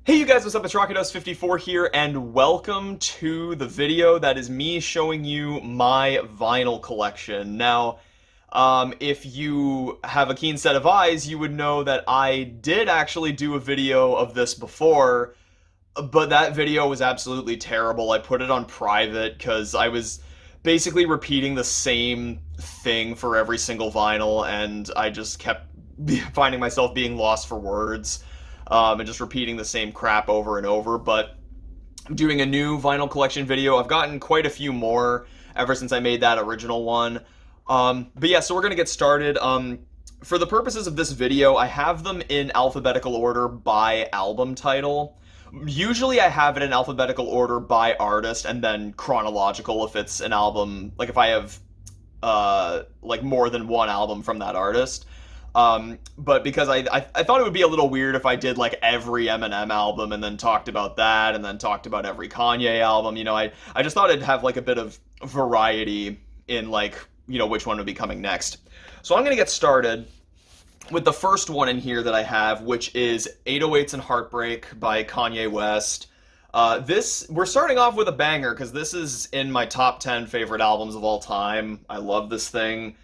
Hey you guys, what's up? It's Rocketos54 here, and welcome to the video that is me showing you my vinyl collection. Now, if you have a keen set of eyes, you would know that I did actually do a video of this before, but that video was absolutely terrible. I put it on private because I was basically repeating the same thing for every single vinyl, and I just kept finding myself being lost for words and just repeating the same crap over and over. But I'm doing a new vinyl collection video. I've gotten quite a few more ever since I made that original one. But yeah, so we're gonna get started. For the purposes of this video, I have them in alphabetical order by album title. Usually I have it in alphabetical order by artist and then chronological if it's an album, like if I have like more than one album from that artist. But because I thought it would be a little weird if I did like every Eminem album and then talked about that and then talked about every Kanye album. I just thought it'd have like a bit of variety in like, which one would be coming next. So I'm gonna get started with the first one in here that I have, which is 808s and Heartbreak by Kanye West. We're starting off with a banger because this is in my top 10 favorite albums of all time. I love this thing.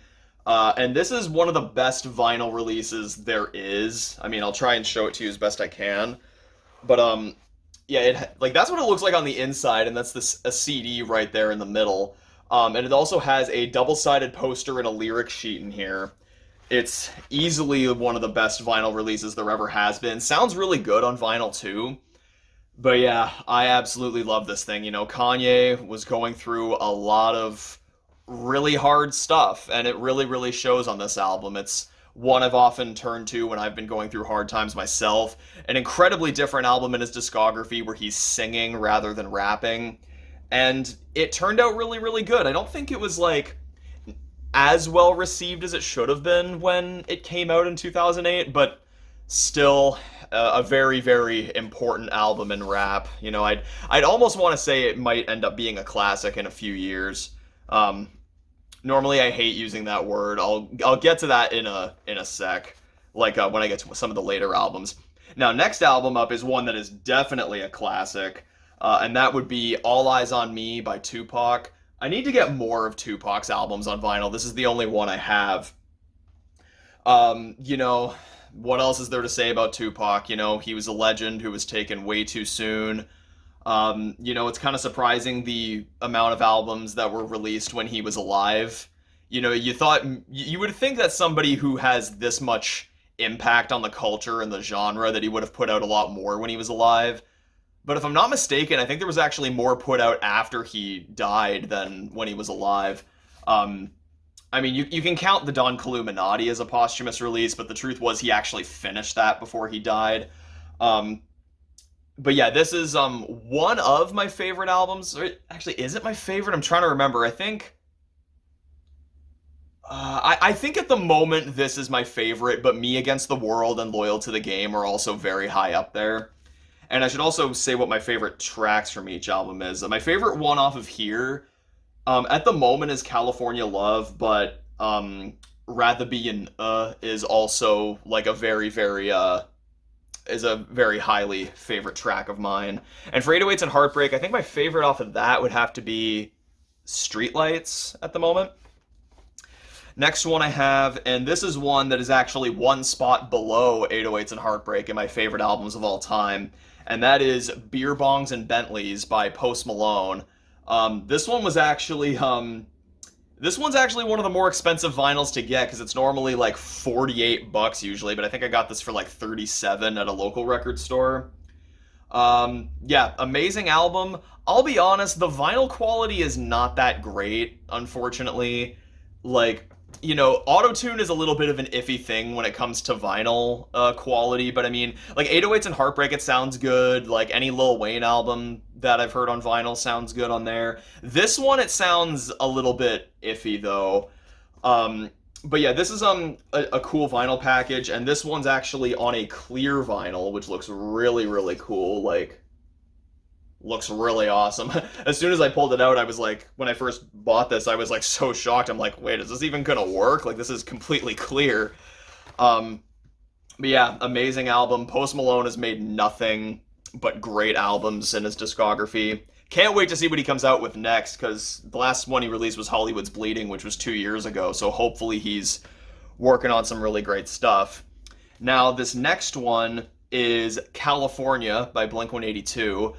And this is one of the best vinyl releases there is. I mean, I'll try and show it to you as best I can. But yeah, that's what it looks like on the inside, and that's a CD right there in the middle. And it also has a double-sided poster and a lyric sheet in here. It's easily one of the best vinyl releases there ever has been. Sounds really good on vinyl too. But yeah, I absolutely love this thing. Kanye was going through a lot of really hard stuff, and it really, really shows on this album. It's one I've often turned to when I've been going through hard times myself. An incredibly different album in his discography where he's singing rather than rapping. And it turned out really, really good. I don't think it was like as well received as it should have been when it came out in 2008, but still a very, very important album in rap. I'd almost want to say it might end up being a classic in a few years. Normally I hate using that word. I'll get to that in a sec, like when I get to some of the later albums. Now, next album up is one that is definitely a classic, and that would be All Eyes on Me by Tupac. I need to get more of Tupac's albums on vinyl. This is the only one I have. What else is there to say about Tupac? He was a legend who was taken way too soon. It's kind of surprising the amount of albums that were released when he was alive. You would think that somebody who has this much impact on the culture and the genre that he would have put out a lot more when he was alive. But if I'm not mistaken, I think there was actually more put out after he died than when he was alive. You can count the Don Illuminati as a posthumous release, but the truth was he actually finished that before he died. But yeah, this is one of my favorite albums. Actually, is it my favorite? I'm trying to remember. I think I think at the moment this is my favorite, but Me Against the World and Loyal to the Game are also very high up there. And I should also say what my favorite tracks from each album is. My favorite one off of here, at the moment, is California Love, but Rather Be an is also like a very, very is a very highly favorite track of mine. And for 808s and Heartbreak, I think my favorite off of that would have to be Streetlights at the moment. Next one I have, and this is one that is actually one spot below 808s and Heartbreak in my favorite albums of all time, and that is Beer Bongs and Bentleys by Post Malone. This one's actually one of the more expensive vinyls to get because it's normally like $48 usually, but I think I got this for like $37 at a local record store. Yeah, amazing album. I'll be honest, the vinyl quality is not that great, unfortunately. Like, auto-tune is a little bit of an iffy thing when it comes to vinyl quality, but I mean, like 808s and Heartbreak, it sounds good. Like any Lil Wayne album that I've heard on vinyl sounds good on there. This one, it sounds a little bit iffy though. But yeah, this is a cool vinyl package, and this one's actually on a clear vinyl, which looks really, really cool. Like, looks really awesome. As soon as I pulled it out, I was like, when I first bought this, I was like so shocked. I'm like, wait, is this even gonna work? Like, this is completely clear. But yeah, amazing album. Post Malone has made nothing but great albums in his discography. Can't wait to see what he comes out with next, because the last one he released was Hollywood's Bleeding, which was 2 years ago, so hopefully he's working on some really great stuff. Now, this next one is California by Blink-182.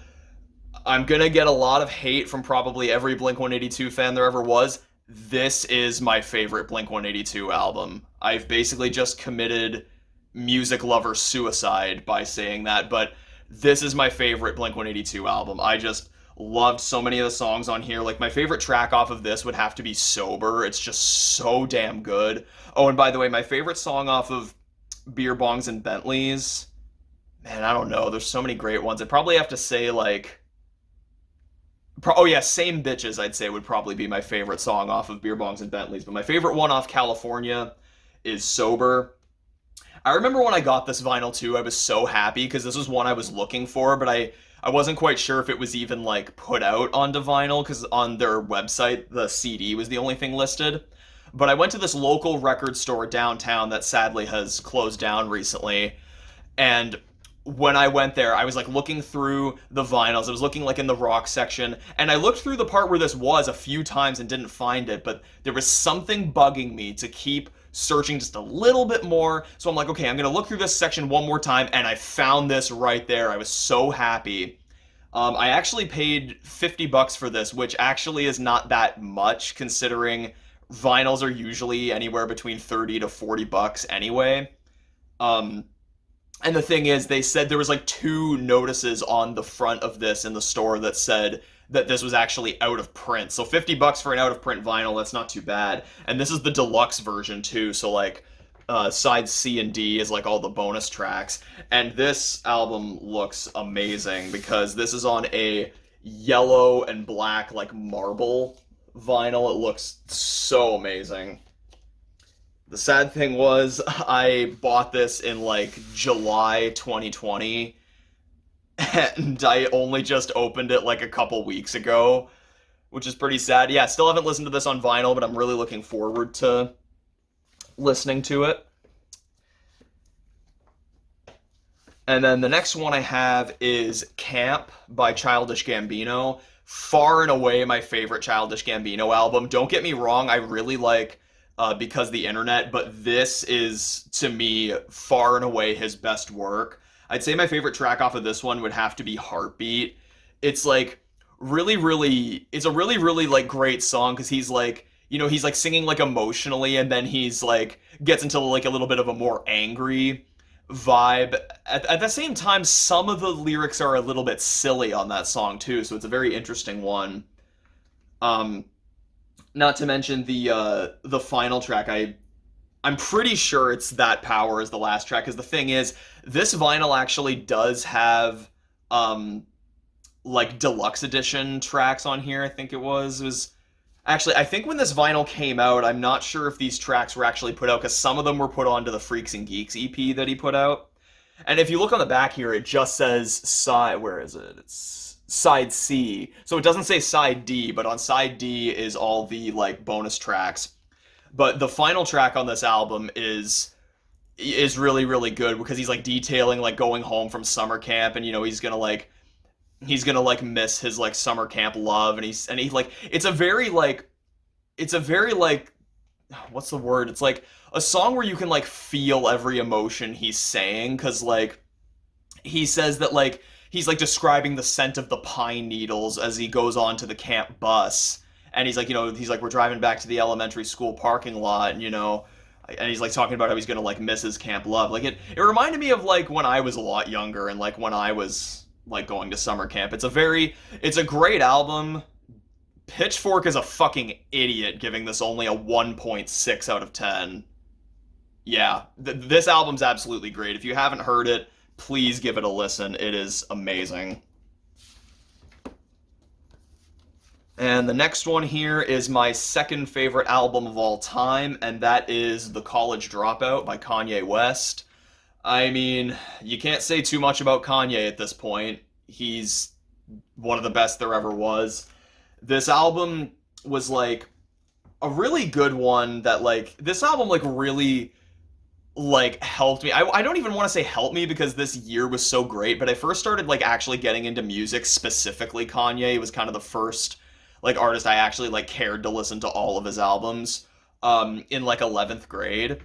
I'm gonna get a lot of hate from probably every Blink-182 fan there ever was. This is my favorite Blink-182 album. I've basically just committed music lover suicide by saying that, but this is my favorite Blink-182 album. I just loved so many of the songs on here. Like, my favorite track off of this would have to be Sober. It's just so damn good. Oh, and by the way, my favorite song off of Beer, Bongs, and Bentleys, man, I don't know. There's so many great ones. I'd probably have to say, like, oh yeah, Same Bitches, I'd say would probably be my favorite song off of Beer, Bongs, and Bentleys. But my favorite one off California is Sober. I remember when I got this vinyl too, I was so happy because this was one I was looking for, but I wasn't quite sure if it was even like put out onto vinyl, because on their website the CD was the only thing listed. But I went to this local record store downtown that sadly has closed down recently, and when I went there, I was like looking through the vinyls. I was looking like in the rock section, and I looked through the part where this was a few times and didn't find it, but there was something bugging me to keep searching just a little bit more. So I'm like, okay, I'm gonna look through this section one more time, and I found this right there. I was so happy. I actually paid $50 for this, which actually is not that much considering vinyls are usually anywhere between 30 to $40 anyway. And the thing is, they said there was like 2 notices on the front of this in the store that said that this was actually out of print. So $50 for an out of print vinyl, that's not too bad. And this is the deluxe version too, so like side C and D is like all the bonus tracks. And this album looks amazing because this is on a yellow and black like marble vinyl. It looks so amazing. The sad thing was, I bought this in like July 2020, and I only just opened it like a couple weeks ago, which is pretty sad. Yeah, still haven't listened to this on vinyl, but I'm really looking forward to listening to it. And then the next one I have is Camp by Childish Gambino. Far and away my favorite Childish Gambino album. Don't get me wrong, I really like Because the Internet, but this is, to me, far and away his best work. I'd say my favorite track off of this one would have to be Heartbeat. It's like it's a really like great song because he's like, you know, he's like singing like emotionally, and then he's like gets into like a little bit of a more angry vibe. At the same time, some of the lyrics are a little bit silly on that song too, so it's a very interesting one. Not to mention the final track. I'm pretty sure it's That Power is the last track, because the thing is, this vinyl actually does have like deluxe edition tracks on here. I think it was actually, I think when this vinyl came out, I'm not sure if these tracks were actually put out, because some of them were put onto the Freaks and Geeks EP that he put out. And if you look on the back here, it just says side, where is it? It's side C. So it doesn't say side D, but on side D is all the like bonus tracks. But the final track on this album is really good, because he's like detailing like going home from summer camp, and you know he's gonna like miss his like summer camp love, and he like it's a very like what's the word? It's like a song where you can like feel every emotion he's saying, because like he says that like he's like describing the scent of the pine needles as he goes on to the camp bus. And he's like, you know, he's like, we're driving back to the elementary school parking lot, and, you know, and he's like talking about how he's gonna like miss his camp love. Like it reminded me of like when I was a lot younger, and like when I was like going to summer camp. It's a great album. Pitchfork is a fucking idiot giving this only a 1.6 out of 10. Yeah, this album's absolutely great. If you haven't heard it, please give it a listen. It is amazing. And the next one here is my second favorite album of all time, and that is The College Dropout by Kanye West. I mean, you can't say too much about Kanye at this point. He's one of the best there ever was. This album was like a really good one that like, this album like really like helped me. I don't even want to say helped me because this year was so great, but I first started like actually getting into music, specifically Kanye was kind of the first like artist I actually like cared to listen to all of his albums in like 11th grade.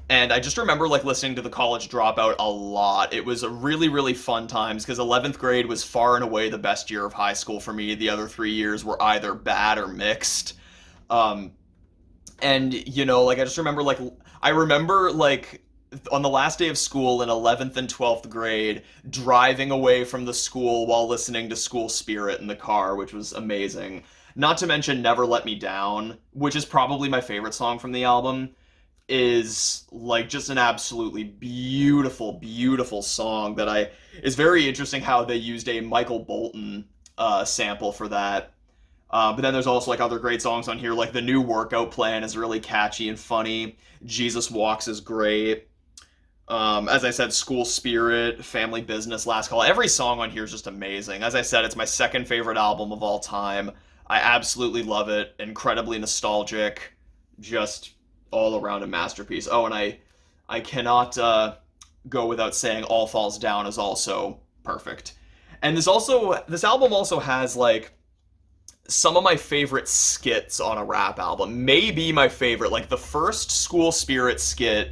And I just remember like listening to the College Dropout a lot. It was a really, really fun times because 11th grade was far and away the best year of high school for me. The other 3 years were either bad or mixed. Um, and like I just remember like I remember like on the last day of school in 11th and 12th grade driving away from the school while listening to School Spirit in the car, which was amazing. Not to mention Never Let Me Down, which is probably my favorite song from the album, is like just an absolutely beautiful, beautiful song that I is very interesting how they used a Michael Bolton sample for that. But then there's also like other great songs on here, like the new workout plan is really catchy and funny. Jesus Walks is great. As I said, School Spirit, Family Business, Last Call. Every song on here is just amazing. As I said, it's my second favorite album of all time. I absolutely love it. Incredibly nostalgic. Just all around a masterpiece. Oh, and I cannot go without saying All Falls Down is also perfect. And this album also has like some of my favorite skits on a rap album. Maybe my favorite. Like the first School Spirit skit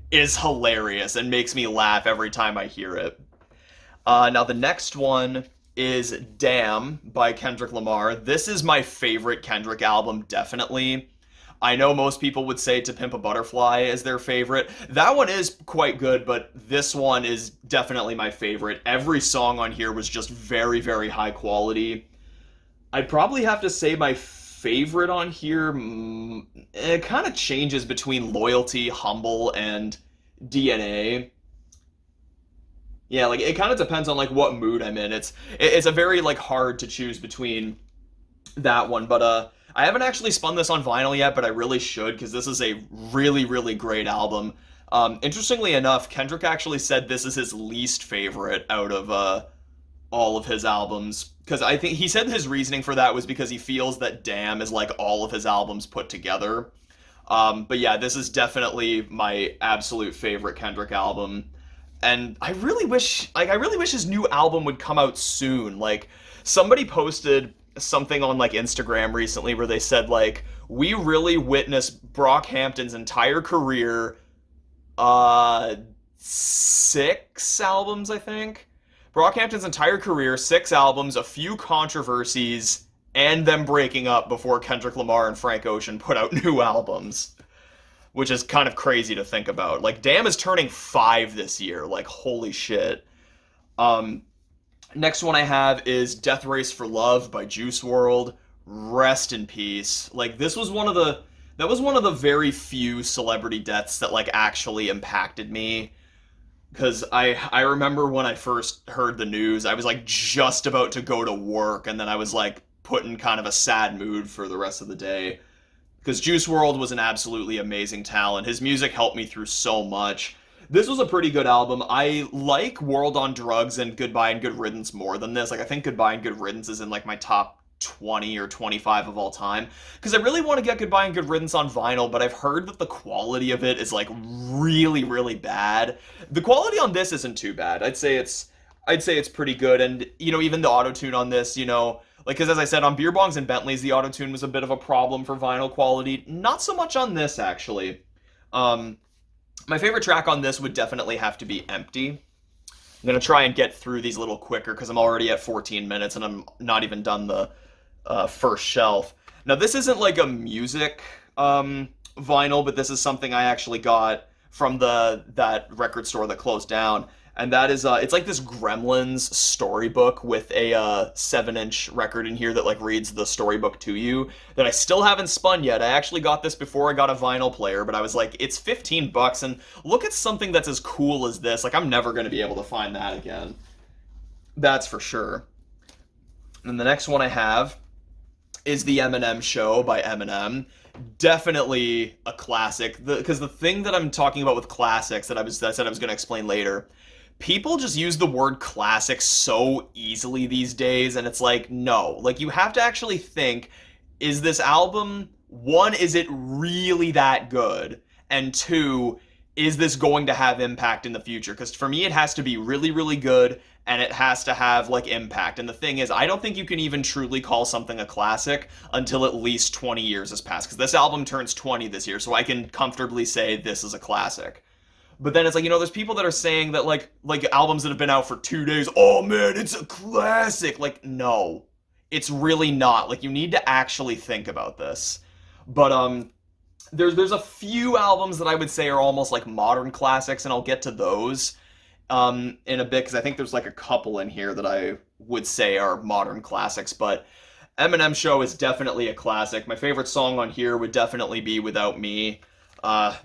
is hilarious and makes me laugh every time I hear it. Now the next one is Damn by Kendrick Lamar. This is my favorite Kendrick album, definitely. I know most people would say To Pimp a Butterfly is their favorite. That one is quite good, but this one is definitely my favorite. Every song on here was just very, very high quality. I'd probably have to say my favorite on here, it kind of changes between Loyalty, Humble, and DNA. Yeah, like it kind of depends on like what mood I'm in. It's a very like hard to choose between that one, but I haven't actually spun this on vinyl yet, but I really should because this is a really, really great album. Interestingly enough, Kendrick actually said this is his least favorite out of all of his albums because I think he said his reasoning for that was because he feels that Damn is like all of his albums put together. But yeah, this is definitely my absolute favorite Kendrick album. And I really wish his new album would come out soon. Like somebody posted something on like Instagram recently where they said like we really witnessed Brockhampton's entire career 6 albums, I think. Brockhampton's entire career, 6 albums, a few controversies, and them breaking up before Kendrick Lamar and Frank Ocean put out new albums. Which is kind of crazy to think about. Like, Damn is turning 5 this year. Like, holy shit. Next one I have is Death Race for Love by Juice WRLD. Rest in peace. Like, that was one of the very few celebrity deaths that, like, actually impacted me. Because I remember when I first heard the news, I was, like, just about to go to work, and then I was, like, put in kind of a sad mood for the rest of the day. Because Juice WRLD was an absolutely amazing talent. His music helped me through so much. This was a pretty good album. I like World on Drugs and Goodbye and Good Riddance more than this. Like, I think Goodbye and Good Riddance is in, like, my top 20 or 25 of all time. Because I really want to get Goodbye and Good Riddance on vinyl, but I've heard that the quality of it is, like, really, really bad. The quality on this isn't too bad. I'd say it's pretty good. And, even the auto-tune on this, like, because as I said, on Beer Bongs and Bentleys, the auto-tune was a bit of a problem for vinyl quality. Not so much on this, actually. My favorite track on this would definitely have to be Empty. I'm going to try and get through these a little quicker because I'm already at 14 minutes and I'm not even done the first shelf. Now, this isn't like a music vinyl, but this is something I actually got from that record store that closed down. And that is, it's like this Gremlins storybook with a 7-inch record in here that like reads the storybook to you that I still haven't spun yet. I actually got this before I got a vinyl player, but I was like, it's $15 and look at something that's as cool as this. Like I'm never going to be able to find that again. That's for sure. And the next one I have is the Eminem Show by Eminem. Definitely a classic. Because the thing that I'm talking about with classics that I said I was going to explain later, people just use the word classic so easily these days, and it's like, no. Like, you have to actually think, is this album, one, is it really that good? And two, is this going to have impact in the future? Because for me, it has to be really, really good, and it has to have like impact. And the thing is, I don't think you can even truly call something a classic until at least 20 years has passed. Because this album turns 20 this year, so I can comfortably say this is a classic. But then it's like, there's people that are saying that like albums that have been out for 2 days, oh man, it's a classic. Like, no, it's really not. Like, you need to actually think about this. But there's a few albums that I would say are almost like modern classics, and I'll get to those in a bit, because I think there's like a couple in here that I would say are modern classics. But Eminem Show is definitely a classic. My favorite song on here would definitely be Without Me.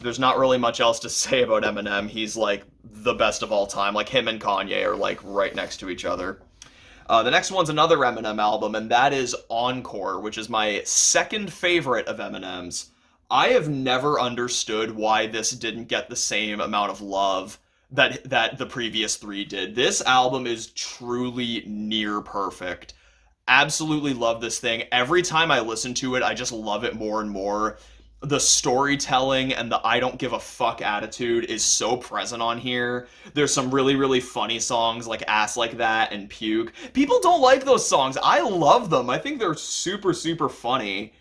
There's not really much else to say about Eminem. He's like the best of all time. Like, him and Kanye are like right next to each other. The next one's another Eminem album, and that is Encore, which is my second favorite of Eminem's. I have never understood why this didn't get the same amount of love that the previous three did. This album is truly near perfect. Absolutely love this thing. Every time I listen to it, I just love it more and more. The storytelling and the I don't give a fuck attitude is so present on here. There's some really, really funny songs like Ass Like That and Puke. People don't like those songs. I love them. I think they're super, super funny.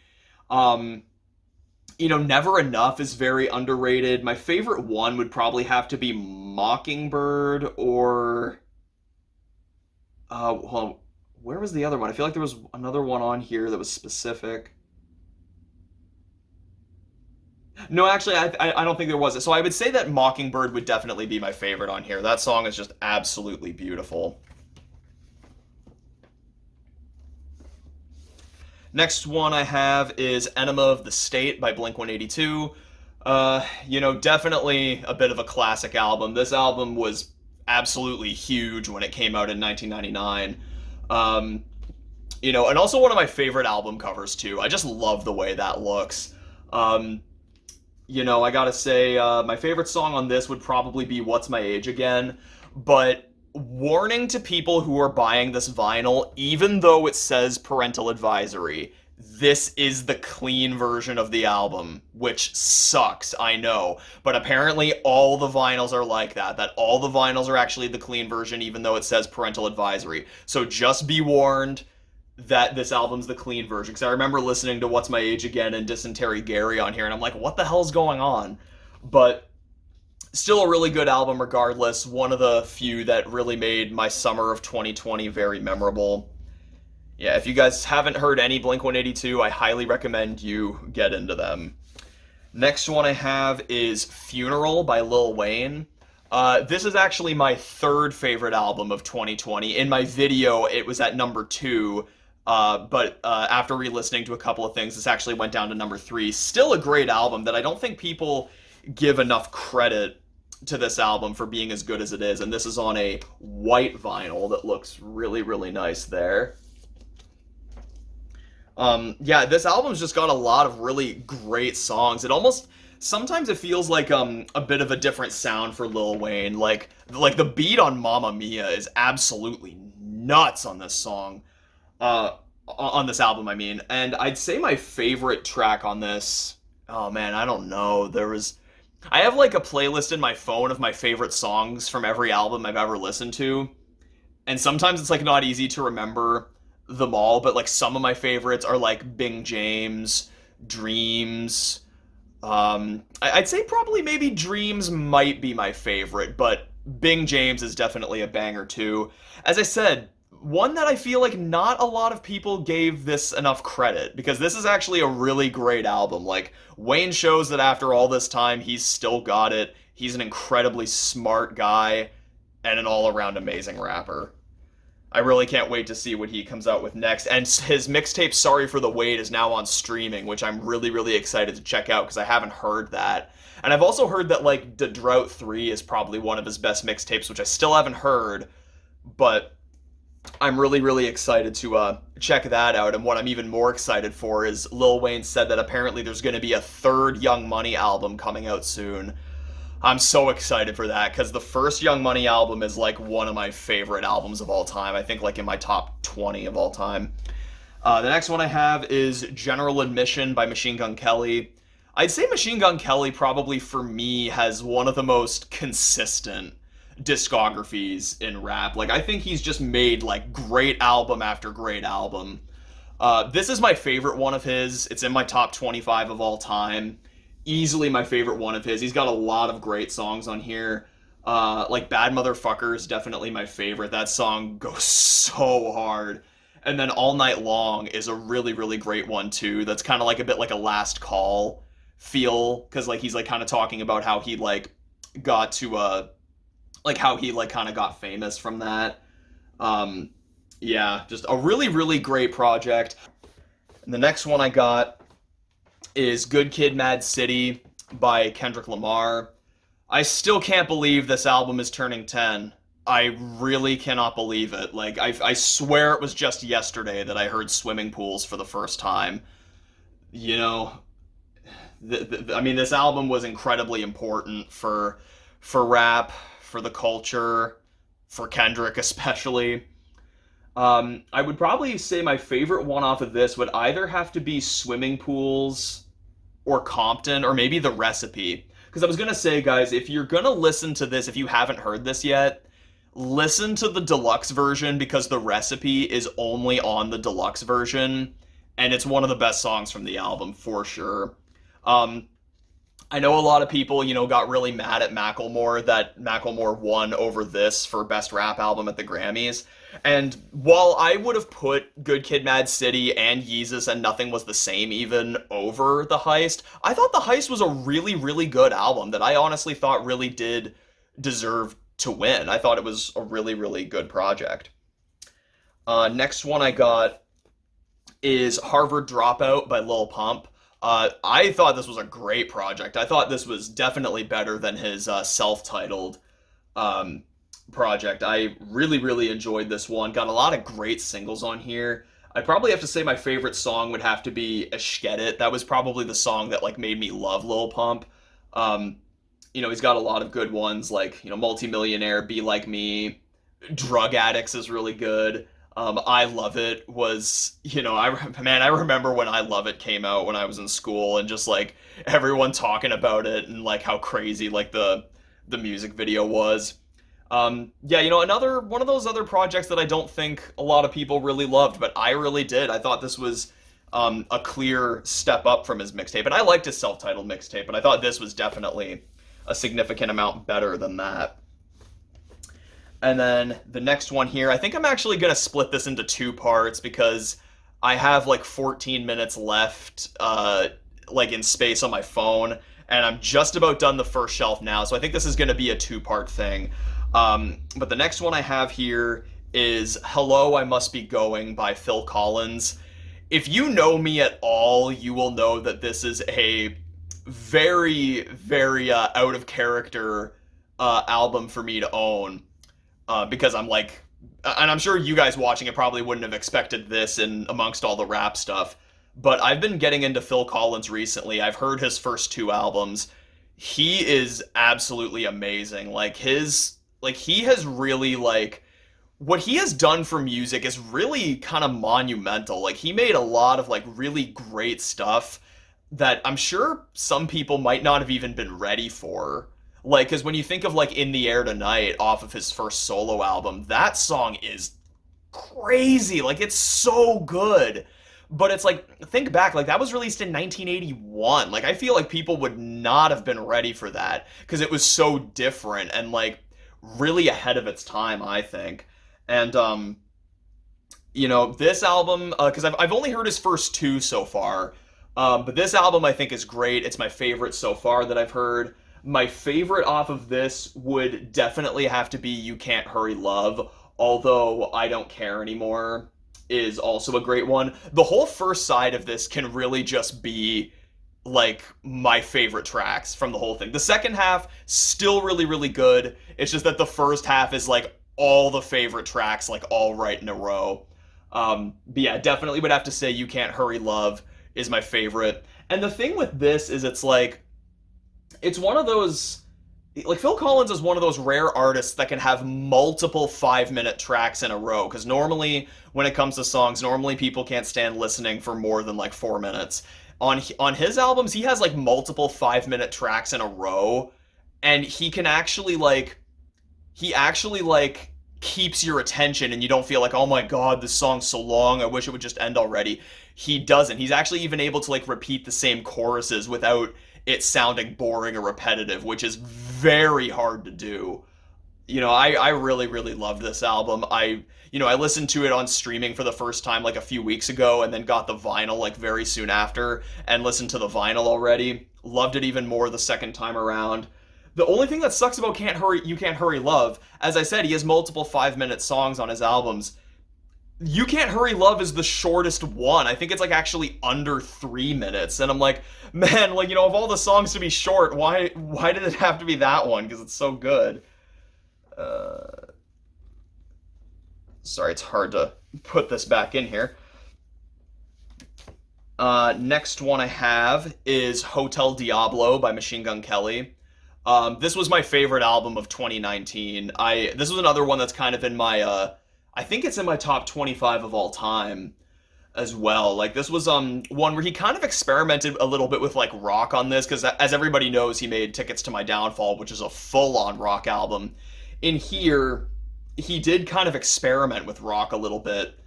Never Enough is very underrated. My favorite one would probably have to be Mockingbird, or well, where was the other one? I feel like there was another one on here that was specific. No, actually, I don't think there was. So I would say that Mockingbird would definitely be my favorite on here. That song is just absolutely beautiful. Next one I have is Enema of the State by Blink-182. Definitely a bit of a classic album. This album was absolutely huge when it came out in 1999. And also one of my favorite album covers too. I just love the way that looks. I gotta say, my favorite song on this would probably be What's My Age Again, but warning to people who are buying this vinyl, even though it says parental advisory, this is the clean version of the album, which sucks, I know, but apparently all the vinyls are like that all the vinyls are actually the clean version, even though it says parental advisory. So just be warned that this album's the clean version, because I remember listening to What's My Age Again and Dysentery Gary on here, and I'm like, what the hell's going on? But still a really good album regardless. One of the few that really made my summer of 2020 very memorable. Yeah, if you guys haven't heard any Blink-182, I highly recommend you get into them. Next one I have is Funeral by Lil Wayne. This is actually my third favorite album of 2020. In my video, it was at number 2, but after re-listening to a couple of things, this actually went down to number 3. Still a great album that I don't think people give enough credit to this album for being as good as it is, and this is on a white vinyl that looks really, really nice there. This album's just got a lot of really great songs. Sometimes it feels like a bit of a different sound for Lil Wayne. Like the beat on Mamma Mia is absolutely nuts on this song. On this album, I mean. And I'd say my favorite track on this, oh man, I don't know. I have like a playlist in my phone of my favorite songs from every album I've ever listened to. And sometimes it's like not easy to remember them all, but like some of my favorites are like Bing James, Dreams. I'd say probably maybe Dreams might be my favorite, but Bing James is definitely a banger too. As I said, one that I feel like not a lot of people gave this enough credit, because this is actually a really great album. Like, Wayne shows that after all this time, he's still got it. He's an incredibly smart guy and an all-around amazing rapper. I really can't wait to see what he comes out with next. And his mixtape Sorry for the Wait is now on streaming, which I'm really, really excited to check out because I haven't heard that. And I've also heard that like The Drought 3 is probably one of his best mixtapes, which I still haven't heard, but I'm really, really excited to check that out. And what I'm even more excited for is Lil Wayne said that apparently there's going to be a third Young Money album coming out soon. I'm so excited for that, because the first Young Money album is like one of my favorite albums of all time. I think like in my top 20 of all time. The next one I have is General Admission by Machine Gun Kelly. I'd say Machine Gun Kelly probably for me has one of the most consistent discographies in rap. Like I think he's just made like great album after great album. This is my favorite one of his. It's in my top 25 of all time. Easily my favorite one of his. He's got a lot of great songs on here. Like Bad Motherfucker is definitely my favorite. That song goes so hard. And then All Night Long is a really, really great one too. That's kind of like a bit like a last call feel, because like he's like kind of talking about how he like got to like how he like kind of got famous from that. Yeah, just a really, really great project. And the next one I got is Good Kid, Mad City by Kendrick Lamar. I still can't believe this album is turning 10. I really cannot believe it. Like, I swear it was just yesterday that I heard Swimming Pools for the first time. You know, I mean, this album was incredibly important for rap, for the culture, for Kendrick especially. I would probably say my favorite one off of this would either have to be Swimming Pools or Compton, or maybe The Recipe. Because I was going to say, guys, if you're going to listen to this, if you haven't heard this yet, listen to the deluxe version, because The Recipe is only on the deluxe version, and it's one of the best songs from the album, for sure. I know a lot of people, you know, got really mad at Macklemore that Macklemore won over this for Best Rap Album at the Grammys. And while I would have put Good Kid, Mad City and Yeezus and Nothing Was the Same even over The Heist, I thought The Heist was a really, really good album that I honestly thought really did deserve to win. I thought it was a really, really good project. Next one I got is Harvard Dropout by Lil Pump. I thought this was a great project. I thought this was definitely better than his self-titled project. I really, really enjoyed this one. Got a lot of great singles on here. I'd probably have to say my favorite song would have to be Ashket It. That was probably the song that like made me love Lil Pump. You know, he's got a lot of good ones like, you know, Multimillionaire, Be Like Me, Drug Addicts is really good. I Love It was, you know, I remember when I Love It came out when I was in school, and just like everyone talking about it and like how crazy like the music video was. Yeah, you know, another one of those other projects that I don't think a lot of people really loved, but I really did. I thought this was a clear step up from his mixtape, and I liked his self-titled mixtape, but I thought this was definitely a significant amount better than that. And then the next one here, I think I'm actually going to split this into two parts because I have like 14 minutes left like in space on my phone, and I'm just about done the first shelf now, so I think this is going to be a two-part thing. But the next one I have here is Hello, I Must Be Going by Phil Collins. If you know me at all, you will know that this is a very, very out of character album for me to own. Because I'm like, and I'm sure you guys watching it probably wouldn't have expected this in amongst all the rap stuff, but I've been getting into Phil Collins recently. I've heard his first two albums. He is absolutely amazing. Like he has really like, what he has done for music is really kind of monumental. Like he made a lot of like really great stuff that I'm sure some people might not have even been ready for. Like, because when you think of, like, In the Air Tonight off of his first solo album, that song is crazy. Like, it's so good. But it's like, think back, like, that was released in 1981. Like, I feel like people would not have been ready for that because it was so different and, like, really ahead of its time, I think. And, you know, this album, because I've only heard his first two so far, but this album I think is great. It's my favorite so far that I've heard. My favorite off of this would definitely have to be You Can't Hurry Love, although I Don't Care Anymore is also a great one. The whole first side of this can really just be like my favorite tracks from the whole thing. The second half, still really, really good. It's just that the first half is like all the favorite tracks, like all right in a row. But yeah, definitely would have to say You Can't Hurry Love is my favorite. And the thing with this is it's like, it's one of those, like Phil Collins is one of those rare artists that can have multiple 5-minute tracks in a row, because normally when it comes to songs, normally people can't stand listening for more than like 4 minutes. on his albums, he has like multiple 5-minute tracks in a row, and he actually like keeps your attention, and you don't feel like, oh my god, this song's so long, I wish it would just end already. He doesn't. He's actually even able to like repeat the same choruses without it sounding boring or repetitive, which is very hard to do. I really, really loved this album. I listened to it on streaming for the first time like a few weeks ago, and then got the vinyl like very soon after and listened to the vinyl already. Loved it even more the second time around. The only thing that sucks about You Can't Hurry Love, as I said, he has multiple 5-minute songs on his albums. You Can't Hurry Love is the shortest one. I think it's like actually under 3 minutes. And I'm like, man, like, of all the songs to be short, why did it have to be that one? Because it's so good. Sorry, it's hard to put this back in here. Next one I have is Hotel Diablo by Machine Gun Kelly. This was my favorite album of 2019. This was another one that's kind of in my, I think it's in my top 25 of all time as well. Like, this was one where he kind of experimented a little bit with like rock on this, because as everybody knows, he made Tickets to My Downfall, which is a full-on rock album. In here, he did kind of experiment with rock a little bit,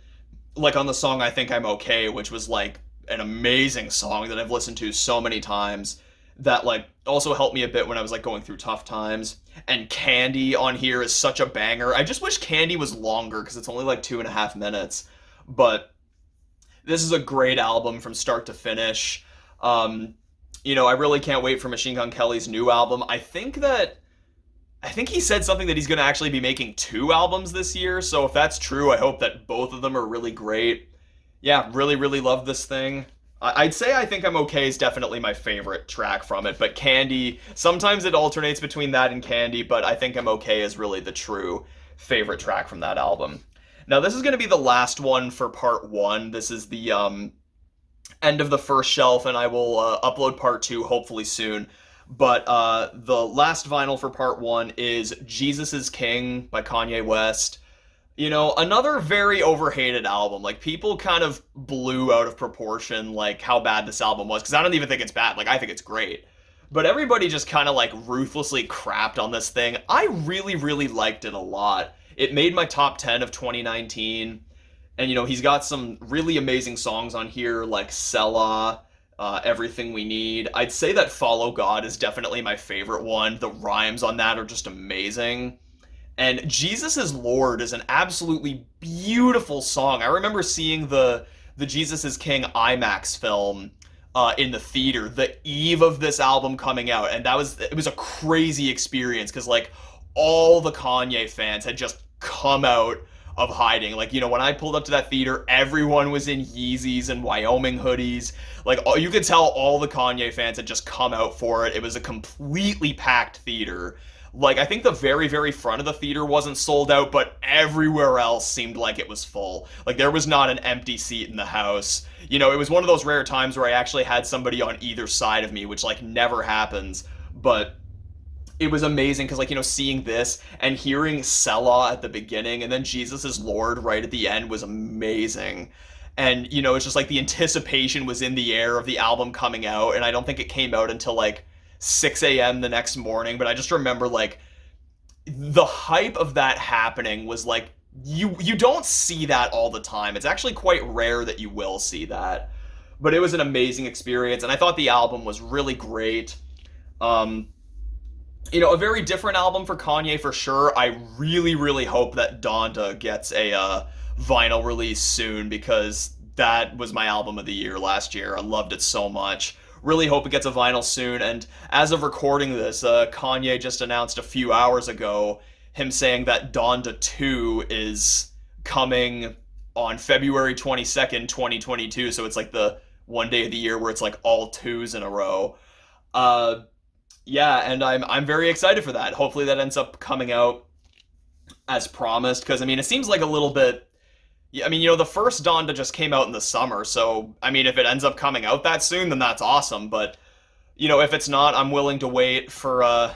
like on the song I Think I'm Okay, which was like an amazing song that I've listened to so many times, that like also helped me a bit when I was like going through tough times. And Candy on here is such a banger. I just wish Candy was longer, because it's only like 2.5 minutes, but this is a great album from start to finish. I really can't wait for Machine Gun Kelly's new album. I think he said something that he's going to actually be making 2 albums this year, so if that's true, I hope that both of them are really great. Yeah, really, really love this thing. I'd say I Think I'm Okay is definitely my favorite track from it, but Candy, sometimes it alternates between that and Candy, but I Think I'm Okay is really the true favorite track from that album. Now, this is going to be the last one for part 1. This is the end of the first shelf, and I will upload part 2 hopefully soon. But the last vinyl for part 1 is Jesus is King by Kanye West. Another very overhated album. Like, people kind of blew out of proportion like how bad this album was, because I don't even think it's bad. Like, I think it's great. But everybody just kind of like ruthlessly crapped on this thing. I really, really liked it a lot. It made my top 10 of 2019. And he's got some really amazing songs on here, like Selah, Everything We Need. I'd say that Follow God is definitely my favorite one. The rhymes on that are just amazing. And Jesus is Lord is an absolutely beautiful song. I remember seeing the Jesus is King IMAX film in the theater the eve of this album coming out, and it was a crazy experience, because like all the Kanye fans had just come out of hiding. Like, when I pulled up to that theater, everyone was in Yeezys and Wyoming hoodies. Like, you could tell all the Kanye fans had just come out for it. It was a completely packed theater. Like, I think the very, very front of the theater wasn't sold out, but everywhere else seemed like it was full. Like, there was not an empty seat in the house. It was one of those rare times where I actually had somebody on either side of me, which, like, never happens. But it was amazing, because, like, seeing this and hearing Selah at the beginning and then Jesus is Lord right at the end was amazing. And, it's just, like, the anticipation was in the air of the album coming out, and I don't think it came out until, like, 6 a.m. the next morning, but I just remember like the hype of that happening was like, you don't see that all the time. It's actually quite rare that you will see that, but it was an amazing experience, and I thought the album was really great. A very different album for Kanye for sure. I really, really hope that Donda gets a vinyl release soon, because that was my album of the year last year. I loved it so much. Really hope it gets a vinyl soon. And as of recording this, Kanye just announced a few hours ago him saying that Donda 2 is coming on February 22nd, 2022. So it's like the one day of the year where it's like all 2s in a row. Yeah, and I'm very excited for that. Hopefully that ends up coming out as promised, because I mean, it seems like a little bit. I mean, the first Donda just came out in the summer, so, I mean, if it ends up coming out that soon, then that's awesome, but, if it's not, I'm willing to wait for,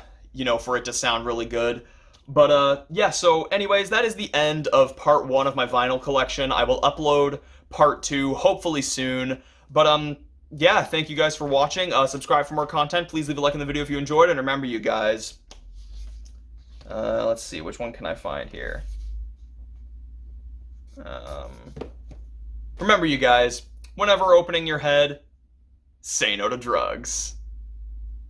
for it to sound really good. But, yeah, so, anyways, that is the end of part 1 of my vinyl collection. I will upload part 2, hopefully soon, but, yeah, thank you guys for watching. Subscribe for more content. Please leave a like in the video if you enjoyed, and remember, you guys. Let's see, which one can I find here? Um, remember, you guys, whenever opening your head, say no to drugs.